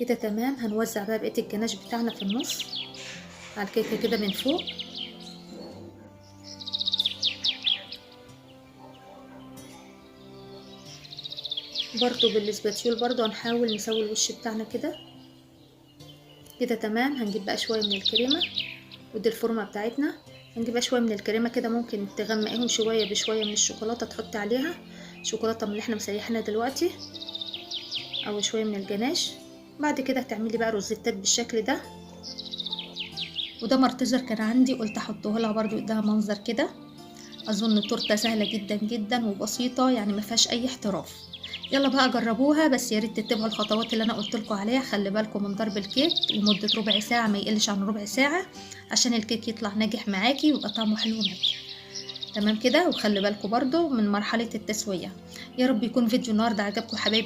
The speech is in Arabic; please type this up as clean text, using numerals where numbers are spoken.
كده تمام. هنوزع بقى بقية الجناش بتاعنا في النص على الكيكة كده من فوق. برضو بالاسباتيول برضو هنحاول نسوي الوش بتاعنا كده. كده تمام. هنجيب بقى شوية من الكريمة، ودي الفورمة بتاعتنا. هنجيب بقى شوية من الكريمة كده، ممكن تغمقيهم شوية بشوية من الشوكولاتة، تحطي عليها شوكولاتة من اللي احنا مسيحينها دلوقتي، او شوية من الجناش. بعد كده هتعملي بقى روزيتات بالشكل ده. وده مرتجر كان عندي، قلت احطه لها برضو اداها منظر كده. اظن تورته سهله جدا جدا وبسيطه، يعني ما فيهاش اي احتراف. يلا بقى جربوها، بس يا ريت تتبعوا الخطوات اللي انا قلت لكم عليها. خلي بالكم من ضرب الكيك لمده ربع ساعه، ما يقلش عن ربع ساعه، عشان الكيك يطلع ناجح معاكي ويبقى طعمه حلو معاكي. تمام كده. وخلي بالكم برضو من مرحله التسويه. يا رب يكون فيديو النهارده عجبكم حبايبي.